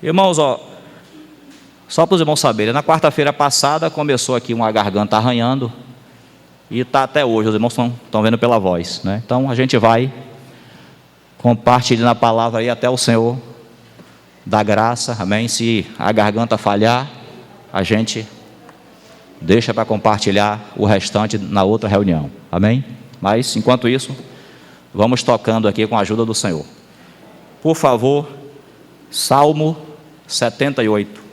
Irmãos, só para os irmãos saberem, na quarta-feira passada começou aqui uma garganta arranhando e está até hoje, os irmãos estão vendo pela voz, né? Então a gente vai compartilhando a palavra aí até o Senhor dar graça, amém? Se a garganta falhar, a gente deixa para compartilhar o restante na outra reunião, amém? Mas enquanto isso, vamos tocando aqui com a ajuda do Senhor. Por favor, Salmo 78.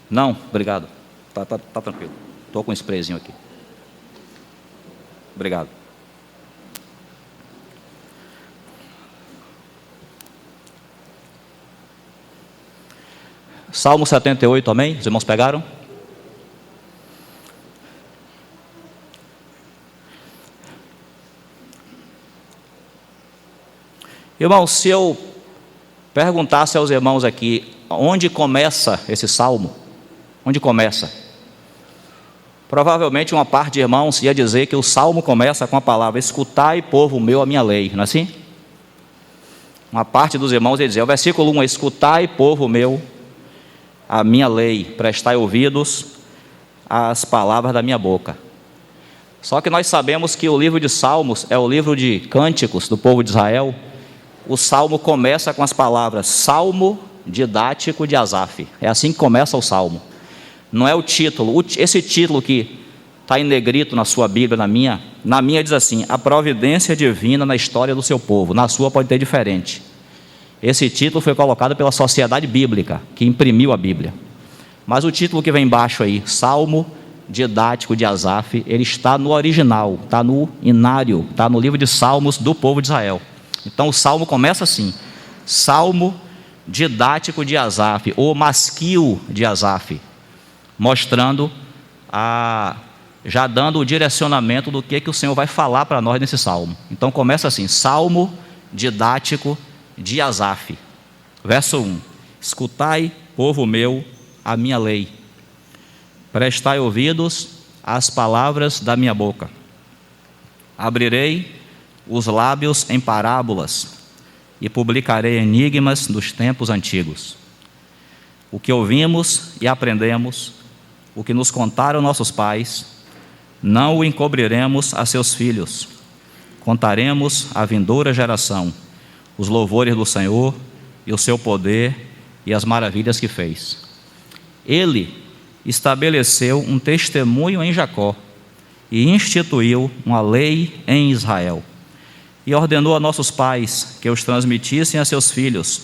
Não, obrigado. Tá tranquilo. Estou com um sprayzinho aqui. Obrigado. Salmo 78, amém? Os irmãos pegaram? Irmãos, se eu perguntasse aos irmãos aqui, onde começa esse salmo? Onde começa? Provavelmente uma parte de irmãos ia dizer que o salmo começa com a palavra: escutai, povo meu, a minha lei, não é assim? Uma parte dos irmãos ia dizer, o versículo 1 é: escutai, povo meu, a minha lei, prestai ouvidos às palavras da minha boca. Só que nós sabemos que o livro de Salmos é o livro de cânticos do povo de Israel. O salmo começa com as palavras Salmo didático de Asaf. É assim que começa o salmo. Não é o título. Esse título que está em negrito na sua Bíblia, na minha diz assim: a providência divina na história do seu povo. Na sua pode ter diferente. Esse título foi colocado pela Sociedade Bíblica, que imprimiu a Bíblia. Mas o título que vem embaixo aí, Salmo didático de Asaf, ele está no original, está no inário, está no livro de Salmos do povo de Israel. Então o salmo começa assim: Salmo didático de Asaf, ou masquil de Asaf, mostrando, já dando o direcionamento do que o Senhor vai falar para nós nesse salmo. Então começa assim: Salmo didático de Asaf, verso 1: escutai, povo meu, a minha lei, prestai ouvidos às palavras da minha boca. Abrirei os lábios em parábolas e publicarei enigmas dos tempos antigos. O que ouvimos e aprendemos, o que nos contaram nossos pais, não o encobriremos a seus filhos. Contaremos à vindoura geração os louvores do Senhor e o seu poder e as maravilhas que fez. Ele estabeleceu um testemunho em Jacó e instituiu uma lei em Israel. E ordenou a nossos pais que os transmitissem a seus filhos,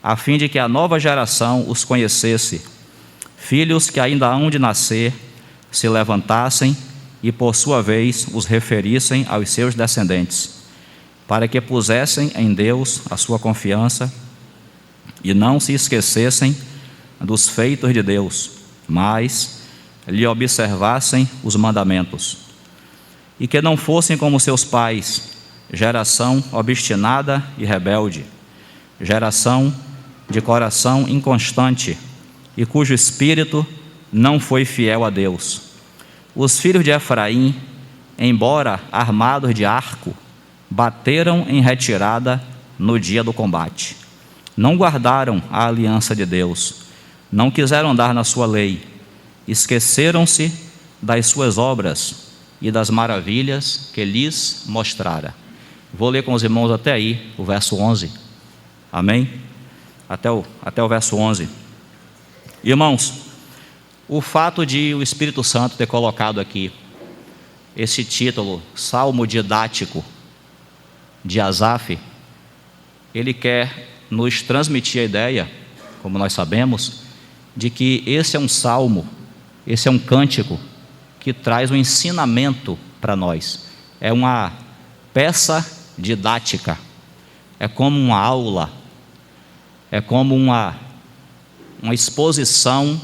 a fim de que a nova geração os conhecesse, filhos que ainda hão de nascer, se levantassem e por sua vez os referissem aos seus descendentes, para que pusessem em Deus a sua confiança e não se esquecessem dos feitos de Deus, mas lhe observassem os mandamentos, e que não fossem como seus pais, geração obstinada e rebelde, geração de coração inconstante e cujo espírito não foi fiel a Deus. Os filhos de Efraim, embora armados de arco, bateram em retirada no dia do combate. Não guardaram a aliança de Deus, não quiseram andar na sua lei, esqueceram-se das suas obras e das maravilhas que lhes mostrara. Vou ler com os irmãos até aí, o verso 11. Amém? Até o verso 11. Irmãos, o fato de o Espírito Santo ter colocado aqui esse título, Salmo didático de Asaf, ele quer nos transmitir a ideia, como nós sabemos, de que esse é um salmo, esse é um cântico que traz um ensinamento para nós. É uma peça didática, é como uma aula, é como uma exposição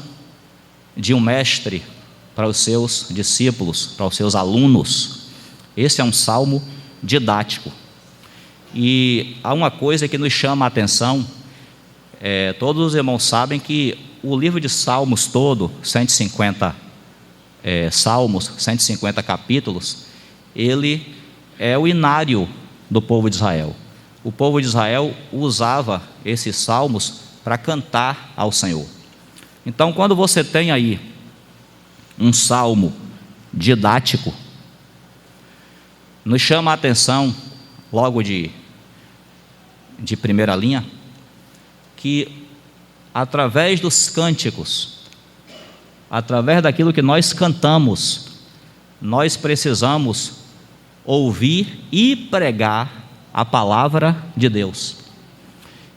de um mestre para os seus discípulos, para os seus alunos. Esse é um salmo didático. E há uma coisa que nos chama a atenção, Todos os irmãos sabem que o livro de Salmos todo, 150 salmos, 150 capítulos, ele é o inário do povo de Israel. O povo de Israel usava esses salmos para cantar ao Senhor. Então, quando você tem aí um salmo didático, nos chama a atenção, logo de primeira linha, que através dos cânticos, através daquilo que nós cantamos, nós precisamos ouvir e pregar a palavra de Deus.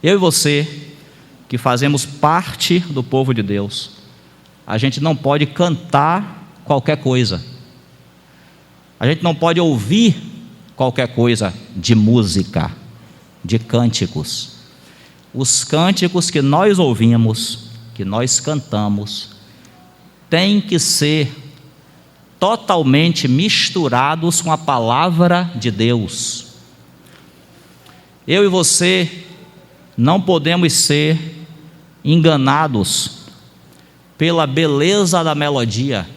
Eu e você, que fazemos parte do povo de Deus, a gente não pode cantar qualquer coisa, a gente não pode ouvir qualquer coisa de música, de cânticos. Os cânticos que nós ouvimos, que nós cantamos, têm que ser totalmente misturados com a palavra de Deus. Eu e você não podemos ser enganados pela beleza da melodia.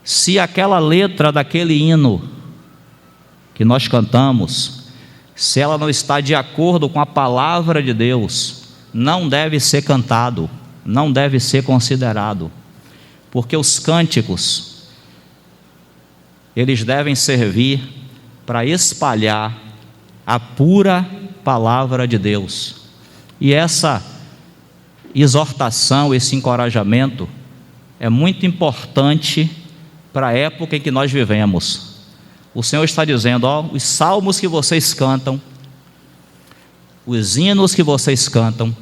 Se aquela letra daquele hino que nós cantamos, se ela não está de acordo com a palavra de Deus, não deve ser cantado, não deve ser considerado, porque os cânticos, eles devem servir para espalhar a pura palavra de Deus. E essa exortação, esse encorajamento é muito importante para a época em que nós vivemos. O Senhor está dizendo, os salmos que vocês cantam, os hinos que vocês cantam,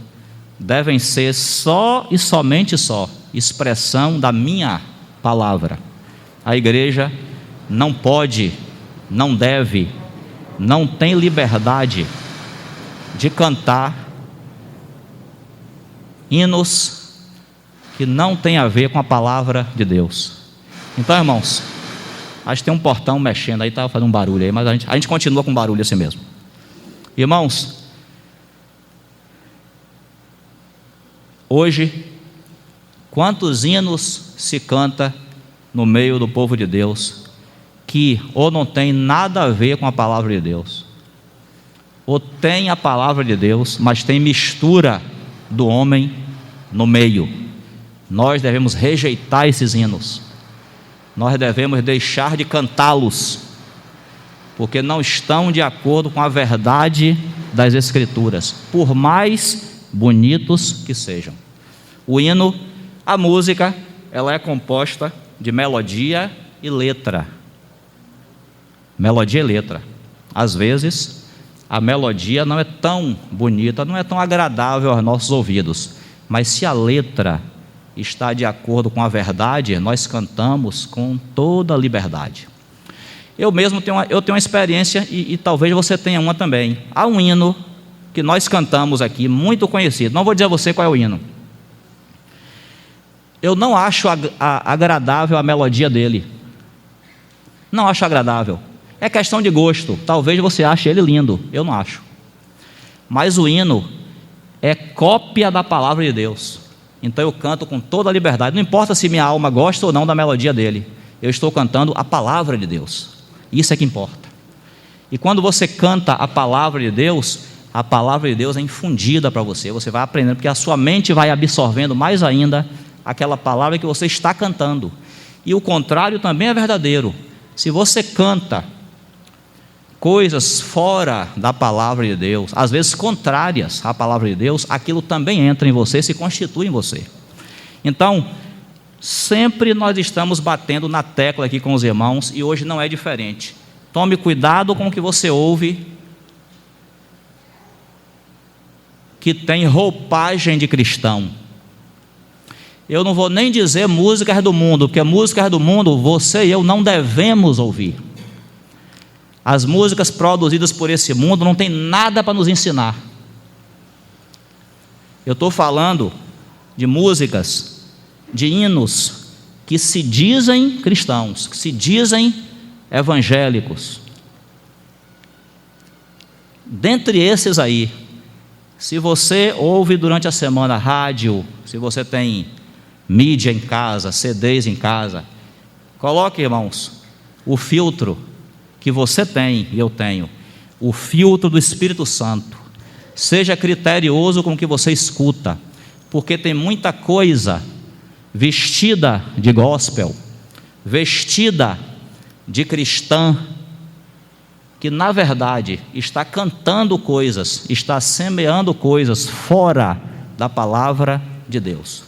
devem ser só e somente só expressão da minha palavra. A igreja não pode, não deve, não tem liberdade de cantar hinos que não têm a ver com a palavra de Deus. Então, irmãos, acho que tem um portão mexendo aí, estava fazendo um barulho aí, mas a gente continua com barulho assim mesmo. Irmãos, hoje, quantos hinos se canta no meio do povo de Deus, que ou não tem nada a ver com a palavra de Deus, ou tem a palavra de Deus, mas tem mistura do homem no meio. Nós devemos rejeitar esses hinos. Nós devemos deixar de cantá-los, porque não estão de acordo com a verdade das Escrituras, por mais bonitos que sejam. O hino, a música, ela é composta de melodia e letra. Melodia e letra. Às vezes, a melodia não é tão bonita, não é tão agradável aos nossos ouvidos, mas se a letra está de acordo com a verdade, nós cantamos com toda a liberdade. Eu mesmo tenho uma experiência, e talvez você tenha uma também. Há um hino que nós cantamos aqui, muito conhecido, não vou dizer a você qual é o hino. Eu não acho agradável a melodia dele, não acho agradável, é questão de gosto, talvez você ache ele lindo, eu não acho, mas o hino é cópia da palavra de Deus. Então eu canto com toda a liberdade, não importa se minha alma gosta ou não da melodia dele, eu estou cantando a palavra de Deus, isso é que importa. E quando você canta a palavra de Deus é infundida para você, você vai aprendendo, porque a sua mente vai absorvendo mais ainda aquela palavra que você está cantando. E o contrário também é verdadeiro. Se você canta coisas fora da palavra de Deus, às vezes contrárias à palavra de Deus, aquilo também entra em você, se constitui em você. Então, sempre nós estamos batendo na tecla aqui com os irmãos, e hoje não é diferente. Tome cuidado com o que você ouve, que tem roupagem de cristão. Eu não vou nem dizer músicas do mundo, porque músicas do mundo você e eu não devemos ouvir. As músicas produzidas por esse mundo não tem nada para nos ensinar. Eu estou falando de músicas, de hinos que se dizem cristãos, que se dizem evangélicos. Dentre esses aí, Se você ouve durante a semana rádio, se você tem mídia em casa, CDs em casa, coloque, irmãos, o filtro que você tem e eu tenho, o filtro do Espírito Santo. Seja criterioso com o que você escuta, porque tem muita coisa vestida de gospel, vestida de cristã, que na verdade está cantando coisas, está semeando coisas fora da palavra de Deus.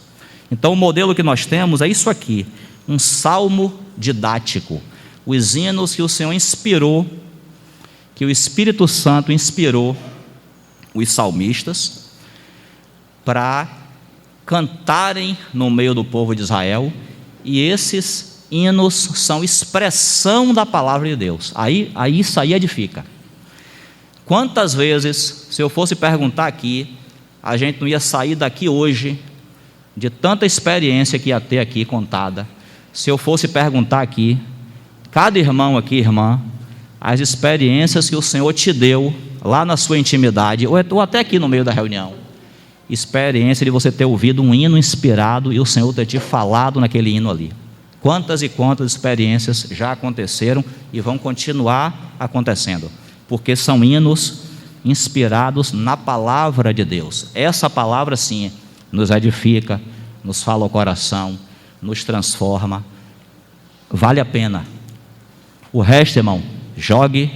Então o modelo que nós temos é isso aqui, um salmo didático, os hinos que o Senhor inspirou, que o Espírito Santo inspirou os salmistas para cantarem no meio do povo de Israel, e esses hinos são expressão da palavra de Deus. Aí isso aí edifica. Quantas vezes, se eu fosse perguntar aqui, a gente não ia sair daqui hoje, de tanta experiência que ia ter aqui contada, se eu fosse perguntar aqui, cada irmão aqui, irmã, as experiências que o Senhor te deu, lá na sua intimidade, ou até aqui no meio da reunião, experiência de você ter ouvido um hino inspirado, e o Senhor ter te falado naquele hino ali. Quantas e quantas experiências já aconteceram e vão continuar acontecendo, porque são hinos inspirados na palavra de Deus. Essa palavra sim nos edifica, nos fala ao coração, nos transforma, vale a pena. O resto, irmão, jogue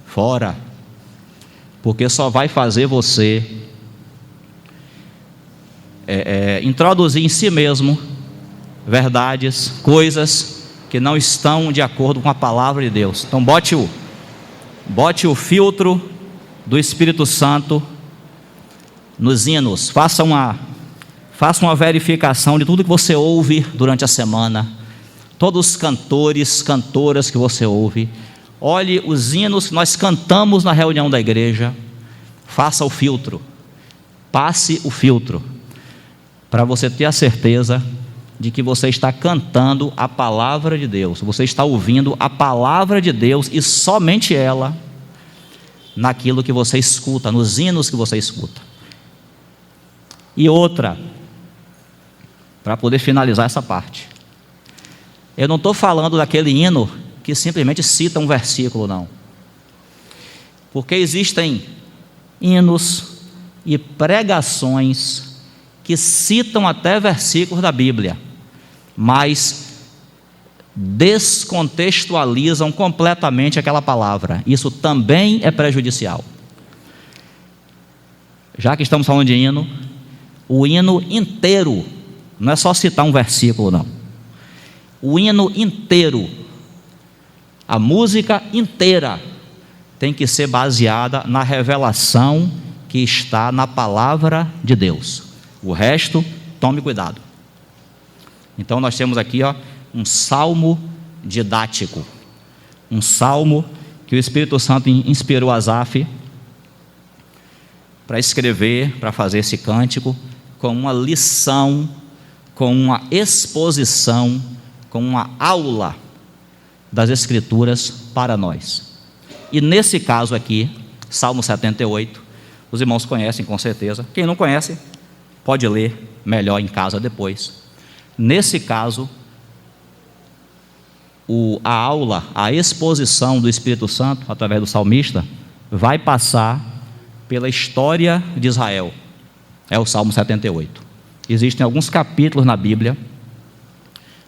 fora, porque só vai fazer você introduzir em si mesmo verdades, coisas que não estão de acordo com a palavra de Deus. Então bote o filtro do Espírito Santo nos hinos, faça uma verificação de tudo que você ouve durante a semana, todos os cantores, cantoras que você ouve, olhe os hinos que nós cantamos na reunião da igreja, faça o filtro, passe o filtro, para você ter a certeza de que você está cantando a palavra de Deus, você está ouvindo a palavra de Deus e somente ela, naquilo que você escuta, nos hinos que você escuta. E outra, para poder finalizar essa parte, eu não estou falando daquele hino que simplesmente cita um versículo, não, porque existem hinos e pregações que citam até versículos da Bíblia, mas descontextualizam completamente aquela palavra. Isso também é prejudicial. Já que estamos falando de hino, o hino inteiro, não é só citar um versículo, não. O hino inteiro, a música inteira, tem que ser baseada na revelação que está na palavra de Deus. O resto, tome cuidado. Então nós temos aqui, um salmo didático, um salmo que o Espírito Santo inspirou Asaf para escrever, para fazer esse cântico, com uma lição, com uma exposição, com uma aula das Escrituras para nós. E nesse caso aqui, Salmo 78, os irmãos conhecem com certeza. Quem não conhece, pode ler melhor em casa depois. Nesse caso, a aula, a exposição do Espírito Santo, através do salmista, vai passar pela história de Israel. É o Salmo 78. Existem alguns capítulos na Bíblia,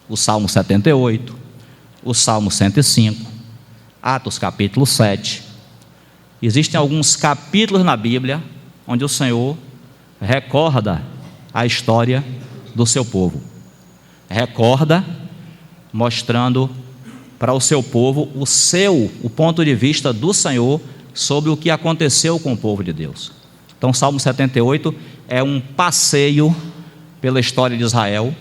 o Salmo 78, o Salmo 105, Atos capítulo 7. Existem alguns capítulos na Bíblia onde o Senhor recorda a história do seu povo. Recorda, mostrando para o seu povo o ponto de vista do Senhor sobre o que aconteceu com o povo de Deus. Então, o Salmo 78 é um passeio pela história de Israel,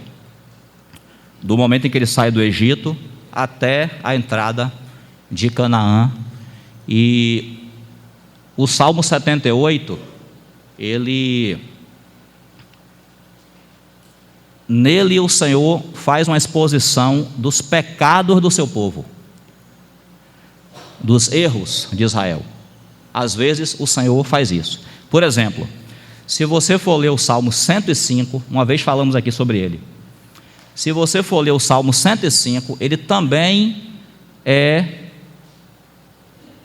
do momento em que ele sai do Egito até a entrada de Canaã. E o Salmo 78, nele o Senhor faz uma exposição dos pecados do seu povo, dos erros de Israel. Às vezes o Senhor faz isso. Por exemplo, Se você for ler o Salmo 105, uma vez falamos aqui sobre ele. Se você for ler o Salmo 105, ele também é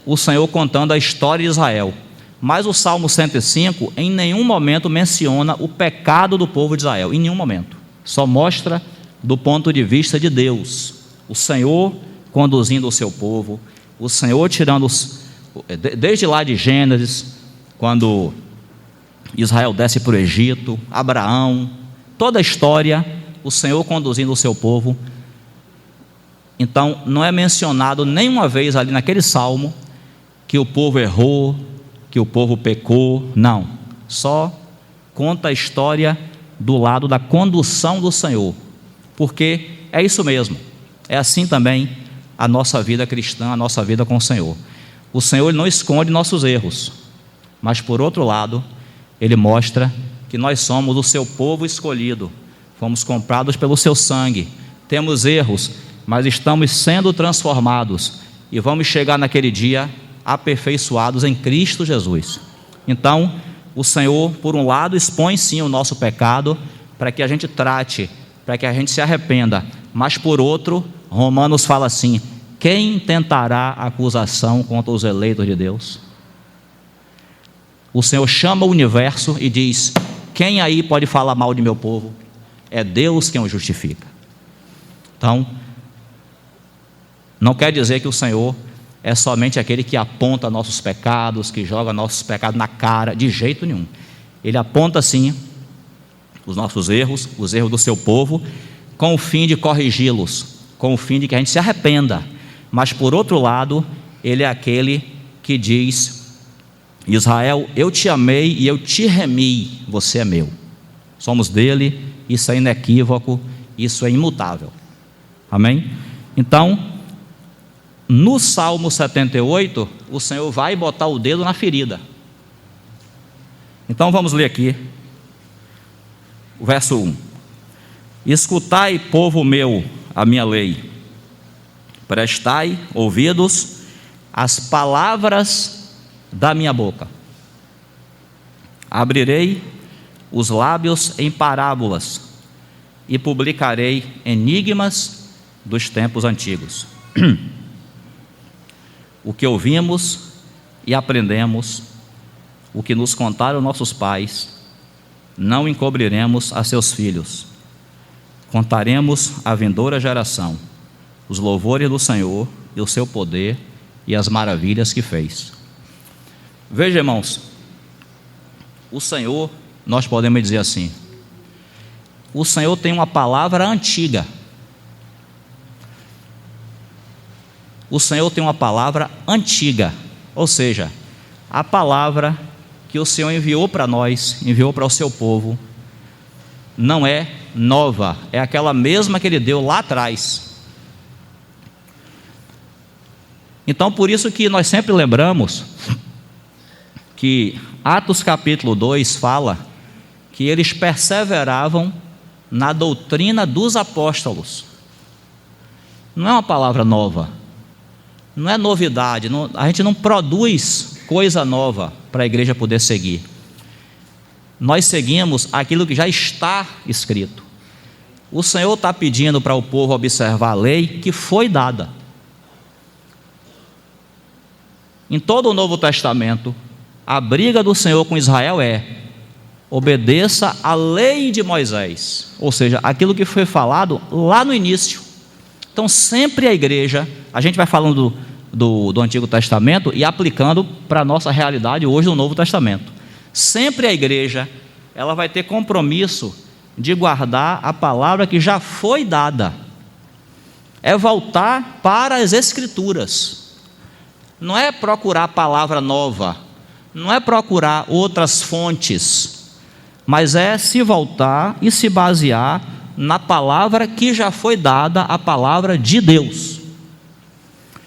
o Senhor contando a história de Israel. Mas o Salmo 105 em nenhum momento menciona o pecado do povo de Israel, em nenhum momento. Só mostra do ponto de vista de Deus, o Senhor conduzindo o seu povo, o Senhor tirando desde lá de Gênesis, quando Israel desce para o Egito, Abraão, toda a história, o Senhor conduzindo o seu povo. Então não é mencionado nenhuma vez ali naquele salmo que o povo errou, que o povo pecou, não, só conta a história do lado da condução do Senhor, porque é isso mesmo, é assim também a nossa vida cristã, a nossa vida com o Senhor. O Senhor não esconde nossos erros, mas por outro lado, Ele mostra que nós somos o seu povo escolhido, fomos comprados pelo seu sangue, temos erros, mas estamos sendo transformados e vamos chegar naquele dia aperfeiçoados em Cristo Jesus. Então, o Senhor, por um lado, expõe sim o nosso pecado, para que a gente trate, para que a gente se arrependa, mas por outro, Romanos fala assim: quem tentará acusação contra os eleitos de Deus? O Senhor chama o universo e diz: quem aí pode falar mal de meu povo? É Deus quem o justifica. Então, não quer dizer que o Senhor é somente aquele que aponta nossos pecados, que joga nossos pecados na cara, de jeito nenhum. Ele aponta sim os nossos erros, os erros do seu povo, com o fim de corrigi-los, com o fim de que a gente se arrependa. Mas por outro lado, Ele é aquele que diz: Israel, eu te amei e eu te remi, você é meu. Somos dele, isso é inequívoco, isso é imutável. Amém? Então, no Salmo 78, o Senhor vai botar o dedo na ferida. Então vamos ler aqui o verso 1: escutai, povo meu, a minha lei, prestai ouvidos às palavras da minha boca. Abrirei os lábios em parábolas e publicarei enigmas dos tempos antigos. O que ouvimos e aprendemos, o que nos contaram nossos pais, não encobriremos a seus filhos. Contaremos à vindoura geração os louvores do Senhor e o seu poder e as maravilhas que fez. Veja, irmãos, o Senhor, nós podemos dizer assim, o Senhor tem uma palavra antiga. O Senhor tem uma palavra antiga, ou seja, a palavra que o Senhor enviou para nós, enviou para o seu povo, não é nova, é aquela mesma que Ele deu lá atrás. Então, por isso que nós sempre lembramos que Atos capítulo 2 fala que eles perseveravam na doutrina dos apóstolos. Não é uma palavra nova, não é novidade, a gente não produz coisa nova para a igreja poder seguir. Nós seguimos aquilo que já está escrito. O Senhor está pedindo para o povo observar a lei que foi dada. Em todo o Novo Testamento, a briga do Senhor com Israel é: obedeça a lei de Moisés, ou seja, aquilo que foi falado lá no início. Então sempre a igreja, a gente vai falando do Antigo Testamento e aplicando para a nossa realidade hoje no Novo Testamento. Sempre a igreja, ela vai ter compromisso de guardar a palavra que já foi dada. É voltar para as Escrituras. Não é procurar palavra nova, não é procurar outras fontes, mas é se voltar e se basear na palavra que já foi dada, a palavra de Deus.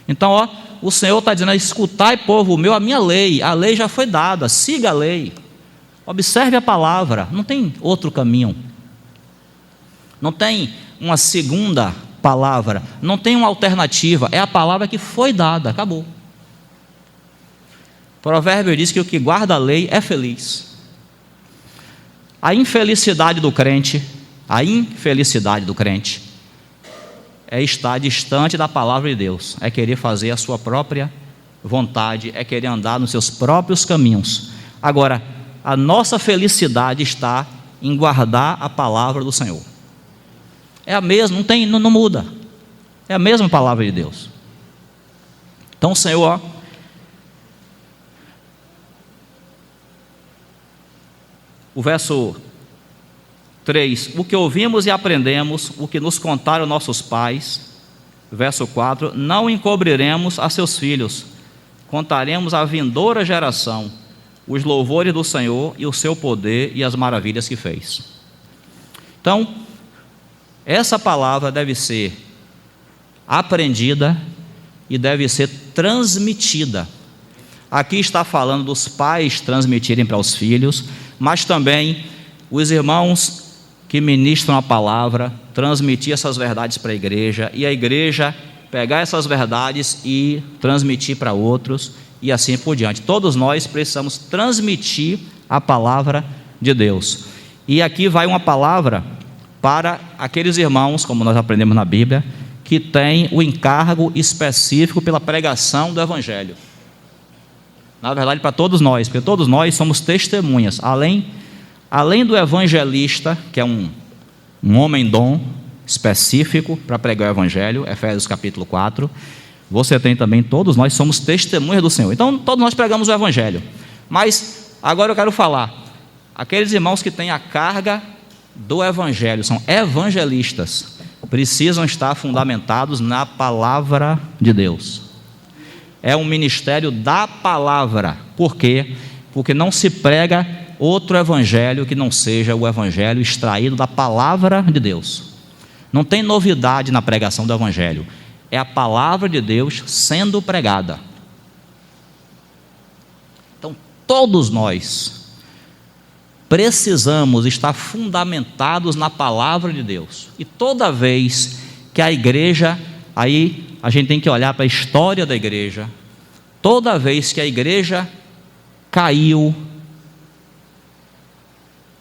Então, o Senhor está dizendo: escutai, povo meu, a minha lei. A lei já foi dada, siga a lei, observe a palavra, não tem outro caminho, não tem uma segunda palavra, não tem uma alternativa, é a palavra que foi dada, acabou. O provérbio diz que o que guarda a lei é feliz. A infelicidade do crente é estar distante da palavra de Deus, é querer fazer a sua própria vontade, é querer andar nos seus próprios caminhos. Agora, a nossa felicidade está em guardar a palavra do Senhor. É a mesma, não muda. É a mesma palavra de Deus. Então, Senhor, o verso 3: o que ouvimos e aprendemos, o que nos contaram nossos pais. Verso 4: não encobriremos a seus filhos, contaremos à vindoura geração os louvores do Senhor e o seu poder e as maravilhas que fez. Então, essa palavra deve ser aprendida e deve ser transmitida. Aqui está falando dos pais transmitirem para os filhos, mas também os irmãos que ministram a palavra, transmitir essas verdades para a igreja, e a igreja pegar essas verdades e transmitir para outros, e assim por diante. Todos nós precisamos transmitir a palavra de Deus. E aqui vai uma palavra para aqueles irmãos, como nós aprendemos na Bíblia, que têm o encargo específico pela pregação do Evangelho. Na verdade, para todos nós, porque todos nós somos testemunhas. Além do evangelista, que é um homem-dom específico para pregar o Evangelho, Efésios capítulo 4, você tem também, todos nós somos testemunhas do Senhor. Então, todos nós pregamos o Evangelho. Mas, agora eu quero falar, aqueles irmãos que têm a carga do Evangelho, são evangelistas, precisam estar fundamentados na palavra de Deus. É um ministério da palavra. Por quê? Porque não se prega outro evangelho que não seja o evangelho extraído da palavra de Deus. Não tem novidade na pregação do evangelho. É a palavra de Deus sendo pregada. Então, todos nós precisamos estar fundamentados na palavra de Deus. E toda vez que a igreja, aí a gente tem que olhar para a história da igreja, toda vez que a igreja caiu,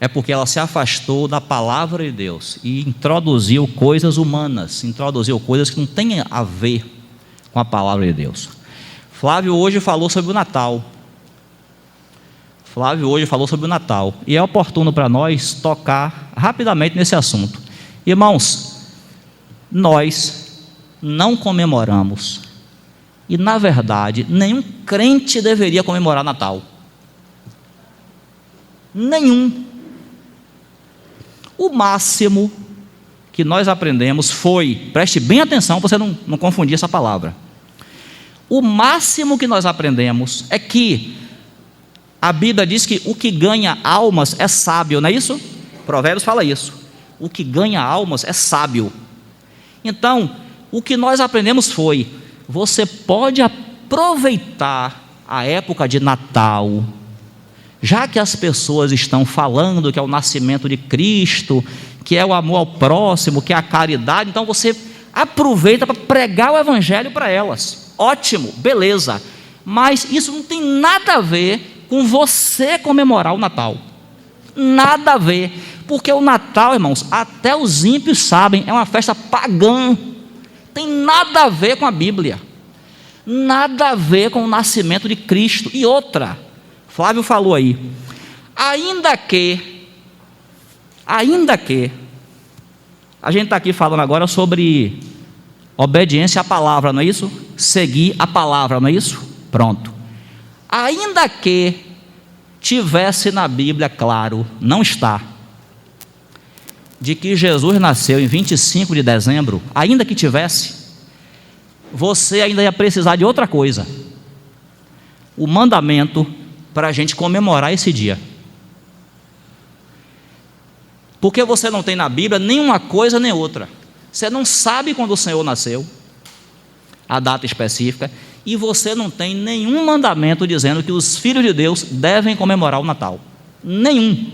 é porque ela se afastou da palavra de Deus e introduziu coisas humanas, introduziu coisas que não têm a ver com a palavra de Deus. Flávio hoje falou sobre o Natal. E é oportuno para nós tocar rapidamente nesse assunto. Irmãos, nós não comemoramos, e na verdade, nenhum crente deveria comemorar Natal. Nenhum. O máximo que nós aprendemos foi, preste bem atenção para você não confundir essa palavra. O máximo que nós aprendemos é que a Bíblia diz que o que ganha almas é sábio, não é isso? Provérbios fala isso. O que ganha almas é sábio. Então, o que nós aprendemos foi: você pode aproveitar a época de Natal, já que as pessoas estão falando que é o nascimento de Cristo, que é o amor ao próximo, que é a caridade, então você aproveita para pregar o Evangelho para elas. Ótimo, beleza. Mas isso não tem nada a ver com você comemorar o Natal. Nada a ver. Porque o Natal, irmãos, até os ímpios sabem, é uma festa pagã. Tem nada a ver com a Bíblia. Nada a ver com o nascimento de Cristo. E outra, Flávio falou aí, ainda que, a gente está aqui falando agora sobre obediência à palavra, não é isso? Seguir a palavra, não é isso? Pronto. Ainda que tivesse na Bíblia, claro, não está, de que Jesus nasceu em 25 de dezembro, ainda que tivesse, você ainda ia precisar de outra coisa: o mandamento para a gente comemorar esse dia. Porque você não tem na Bíblia nenhuma coisa nem outra. Você não sabe quando o Senhor nasceu, a data específica, e você não tem nenhum mandamento dizendo que os filhos de Deus devem comemorar o Natal. Nenhum.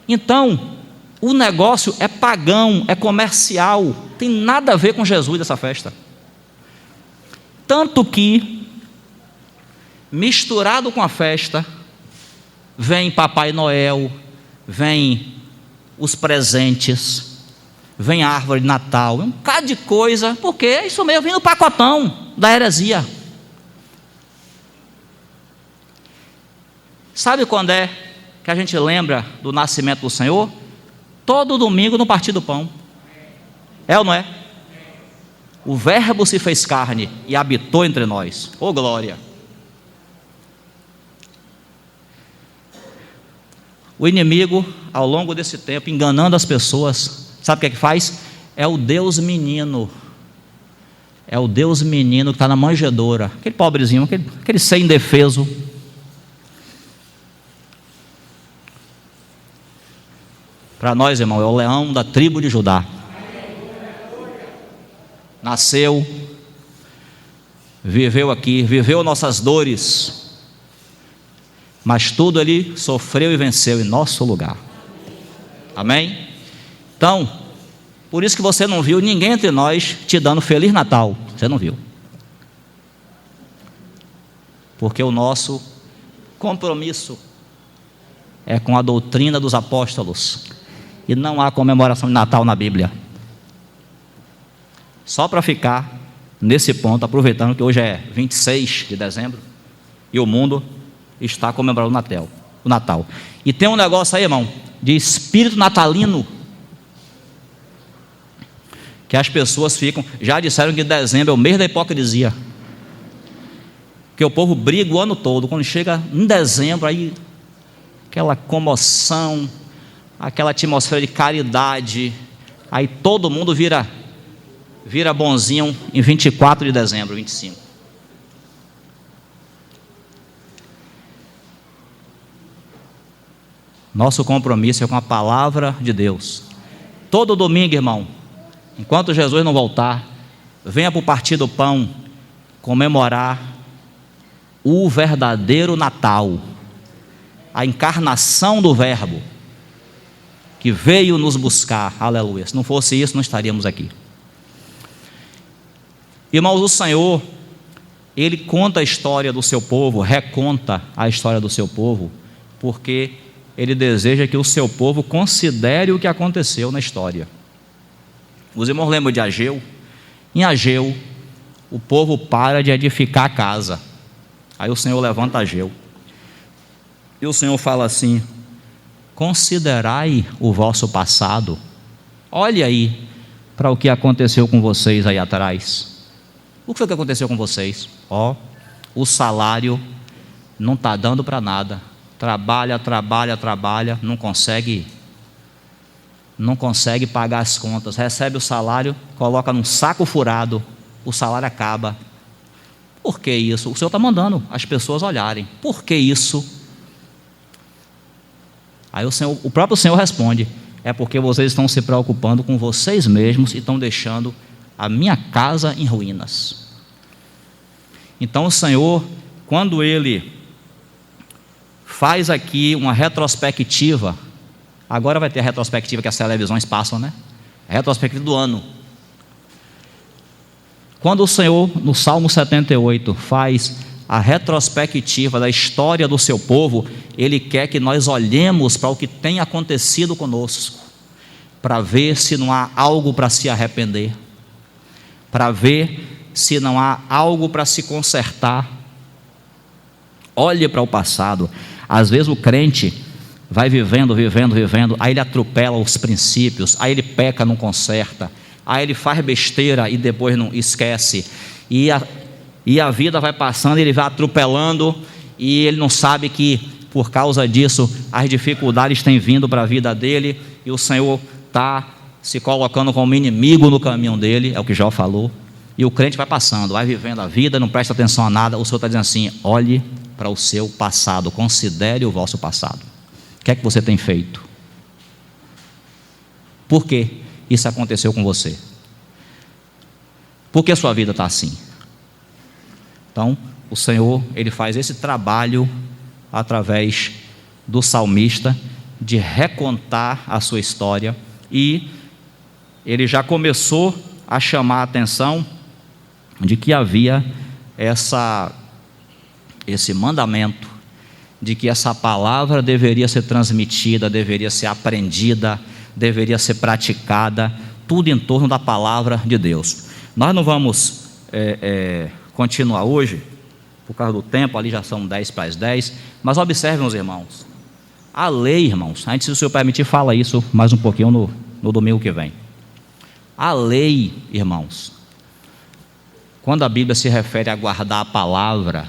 Então, o negócio é pagão, é comercial, tem nada a ver com Jesus dessa festa. Tanto que, misturado com a festa, vem Papai Noel, vem os presentes, vem a árvore de Natal, um bocado de coisa, porque é isso mesmo, vem no pacotão da heresia. Sabe quando é que a gente lembra do nascimento do Senhor? Todo domingo no partir do pão. É ou não é? O Verbo se fez carne e habitou entre nós. Ô glória! O inimigo, ao longo desse tempo, enganando as pessoas, sabe o que é que faz? É o Deus menino. É o Deus menino que está na manjedoura. Aquele pobrezinho, aquele ser indefeso. Para nós, irmão, é o leão da tribo de Judá. Nasceu, viveu aqui, viveu nossas dores, mas tudo ele sofreu e venceu em nosso lugar. Amém? Então, por isso que você não viu ninguém entre nós te dando Feliz Natal. Você não viu. Porque o nosso compromisso é com a doutrina dos apóstolos. E não há comemoração de Natal na Bíblia. Só para ficar nesse ponto, aproveitando que hoje é 26 de dezembro e o mundo está comemorando o Natal. E tem um negócio aí, irmão, de espírito natalino, que as pessoas ficam, já disseram que dezembro é o mês da hipocrisia, que o povo briga o ano todo, quando chega em dezembro, aí aquela comoção, aquela atmosfera de caridade, aí todo mundo vira bonzinho em 24 de dezembro, 25. Nosso compromisso é com a palavra de Deus. Todo domingo, irmão, enquanto Jesus não voltar, venha para o partir do pão comemorar o verdadeiro Natal, a encarnação do Verbo que veio nos buscar. Aleluia. Se não fosse isso, não estaríamos aqui. Irmãos, o Senhor, Ele conta a história do seu povo, reconta a história do seu povo, porque Ele deseja que o seu povo considere o que aconteceu na história. Os irmãos lembram de Ageu? Em Ageu, o povo para de edificar a casa. Aí o Senhor levanta Ageu. E o Senhor fala assim: considerai o vosso passado. Olhe aí para o que aconteceu com vocês aí atrás. O que foi que aconteceu com vocês? O salário não está dando para nada. Trabalha, não consegue pagar as contas. Recebe o salário, coloca num saco furado, o salário acaba. Por que isso? O Senhor está mandando as pessoas olharem. Por que isso? Aí o próprio Senhor responde: é porque vocês estão se preocupando com vocês mesmos e estão deixando a minha casa em ruínas. Então o Senhor, quando Ele faz aqui uma retrospectiva, agora vai ter a retrospectiva que as televisões passam, né? A retrospectiva do ano. Quando o Senhor, no Salmo 78, faz a retrospectiva da história do seu povo, Ele quer que nós olhemos para o que tem acontecido conosco, para ver se não há algo para se arrepender, para ver se não há algo para se consertar. Olhe para o passado. Às vezes o crente vai vivendo, aí ele atropela os princípios, aí ele peca, não conserta, aí ele faz besteira e depois não esquece, e a vida vai passando, ele vai atropelando, e ele não sabe que por causa disso as dificuldades têm vindo para a vida dele, e o Senhor está se colocando como inimigo no caminho dele, é o que Jó falou. E o crente vai passando, vai vivendo a vida, não presta atenção a nada. O Senhor está dizendo assim: olhe para o seu passado, considere o vosso passado. O que é que você tem feito? Por que isso aconteceu com você? Por que a sua vida está assim? Então, o Senhor, Ele faz esse trabalho através do salmista de recontar a sua história, e Ele já começou a chamar a atenção de que havia esse mandamento de que essa palavra deveria ser transmitida, deveria ser aprendida, deveria ser praticada, tudo em torno da palavra de Deus. Nós não vamos continuar hoje, por causa do tempo, ali já são 10 para as 10, mas observem, meus irmãos, a lei, irmãos, a gente, se o Senhor permitir, fala isso mais um pouquinho no domingo que vem. A lei, irmãos, quando a Bíblia se refere a guardar a palavra,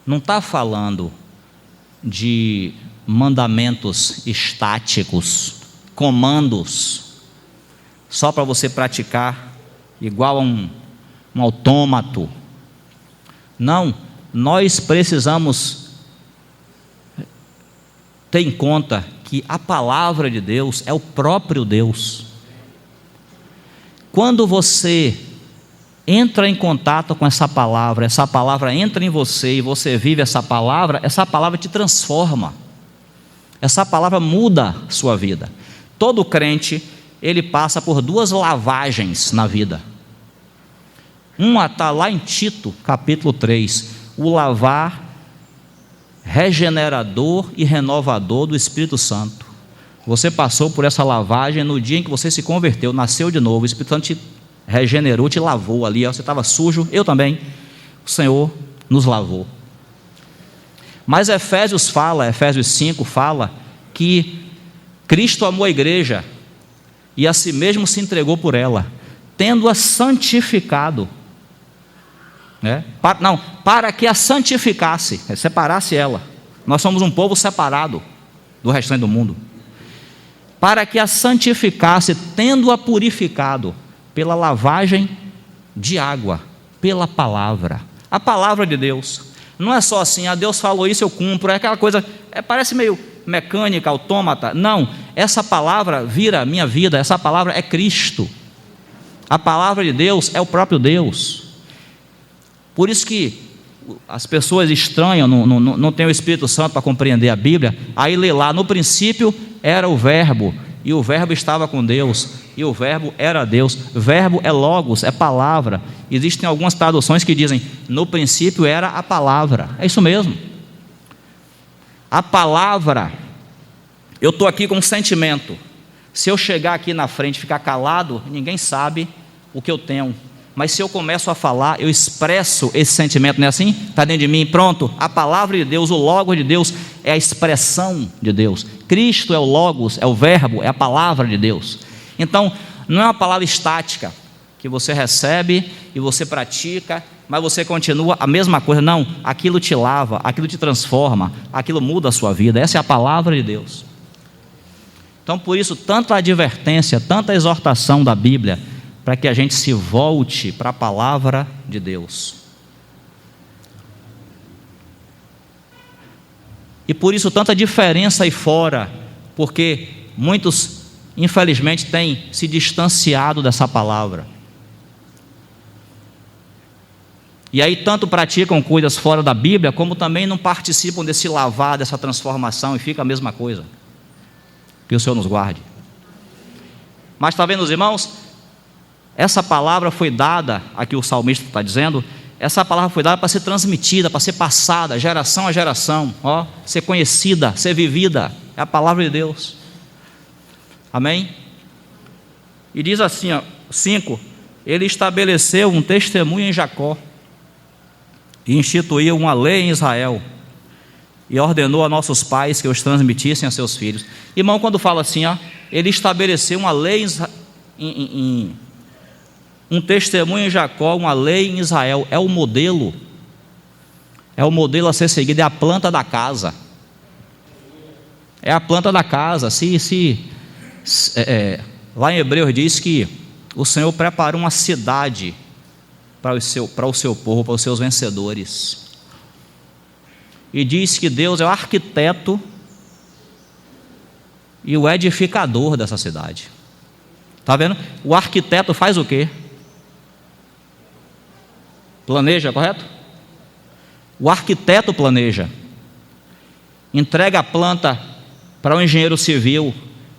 não está falando de mandamentos estáticos, comandos, só para você praticar igual a um autômato. Não, nós precisamos ter em conta que a palavra de Deus é o próprio Deus. Quando você entra em contato com essa palavra entra em você e você vive essa palavra te transforma. Essa palavra muda a sua vida. Todo crente, ele passa por 2 lavagens na vida. Uma está lá em Tito, capítulo 3, o lavar regenerador e renovador do Espírito Santo. Você passou por essa lavagem no dia em que você se converteu, nasceu de novo, o Espírito Santo te regenerou, te lavou ali, você estava sujo, eu também, o Senhor nos lavou. Mas Efésios 5 fala que Cristo amou a igreja e a si mesmo se entregou por ela, tendo-a santificado, né? Para que a santificasse, separasse ela. Nós somos um povo separado do restante do mundo. Para que a santificasse, tendo-a purificado pela lavagem de água, pela palavra. A palavra de Deus. Não é só assim, Deus falou isso, eu cumpro. É aquela coisa, parece meio mecânica, autômata. Não, essa palavra vira minha vida, essa palavra é Cristo. A palavra de Deus é o próprio Deus. Por isso que as pessoas estranham, não têm o Espírito Santo para compreender a Bíblia. Aí lê lá, no princípio era o verbo, e o verbo estava com Deus, e o verbo era Deus. Verbo é logos, é palavra. Existem algumas traduções que dizem, no princípio era a palavra. É isso mesmo. A palavra, eu estou aqui com um sentimento. Se eu chegar aqui na frente e ficar calado, ninguém sabe o que eu tenho. Mas se eu começo a falar, eu expresso esse sentimento, não é assim? Está dentro de mim, pronto. A palavra de Deus, o Logos de Deus, é a expressão de Deus. Cristo é o Logos, é o verbo, é a palavra de Deus. Então, não é uma palavra estática, que você recebe e você pratica, mas você continua a mesma coisa. Não, aquilo te lava, aquilo te transforma, aquilo muda a sua vida. Essa é a palavra de Deus. Então, por isso, tanta advertência, tanta exortação da Bíblia, para que a gente se volte para a palavra de Deus. E por isso tanta diferença aí fora, porque muitos, infelizmente, têm se distanciado dessa palavra. E aí tanto praticam coisas fora da Bíblia, como também não participam desse lavar, dessa transformação, e fica a mesma coisa. Que o Senhor nos guarde. Mas está vendo, os irmãos? Essa palavra foi dada, aqui o salmista está dizendo, essa palavra foi dada para ser transmitida, para ser passada, geração a geração, ser conhecida, ser vivida. É a palavra de Deus. Amém? E diz assim, 5, ele estabeleceu um testemunho em Jacó, e instituiu uma lei em Israel, e ordenou a nossos pais que os transmitissem a seus filhos. Irmão, quando fala assim, ele estabeleceu uma lei um testemunho em Jacó, uma lei em Israel, é o modelo a ser seguido, é a planta da casa. É a planta da casa. Lá em Hebreus diz que o Senhor preparou uma cidade para o seu povo, para os seus vencedores. E diz que Deus é o arquiteto e o edificador dessa cidade. Está vendo? O arquiteto faz o quê? Planeja, correto? O arquiteto planeja, entrega a planta para o engenheiro civil,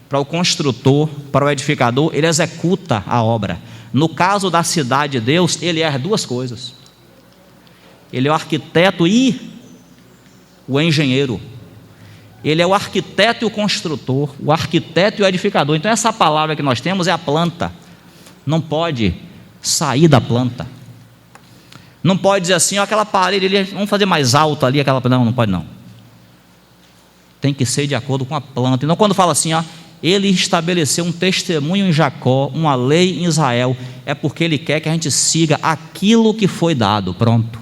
para o construtor, para o edificador, ele executa a obra. No caso da cidade de Deus, ele é as duas coisas. Ele é o arquiteto e o engenheiro. Ele é o arquiteto e o construtor, o arquiteto e o edificador. Então essa palavra que nós temos é a planta. Não pode sair da planta. Não pode dizer assim, ó, aquela parede ali, vamos fazer mais alta ali, aquela. Não, não pode não. Tem que ser de acordo com a planta. Então quando fala assim, ó, ele estabeleceu um testemunho em Jacó, uma lei em Israel, é porque ele quer que a gente siga aquilo que foi dado, pronto.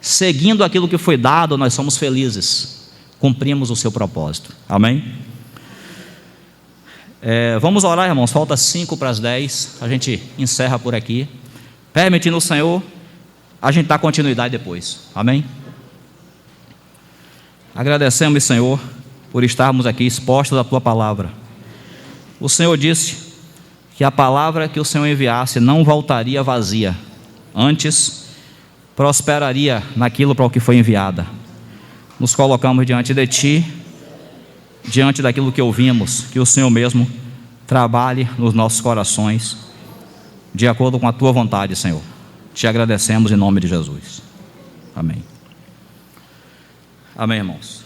Seguindo aquilo que foi dado, nós somos felizes. Cumprimos o seu propósito, amém? Vamos orar, irmãos, falta 9:55, a gente encerra por aqui, permitindo o Senhor, a gente dá continuidade depois, amém? Agradecemos, Senhor, por estarmos aqui expostos à Tua Palavra. O Senhor disse que a palavra que o Senhor enviasse não voltaria vazia, antes prosperaria naquilo para o que foi enviada. Nos colocamos diante de Ti, diante daquilo que ouvimos, que o Senhor mesmo trabalhe nos nossos corações, de acordo com a Tua vontade, Senhor. Te agradecemos em nome de Jesus. Amém. Amém, irmãos.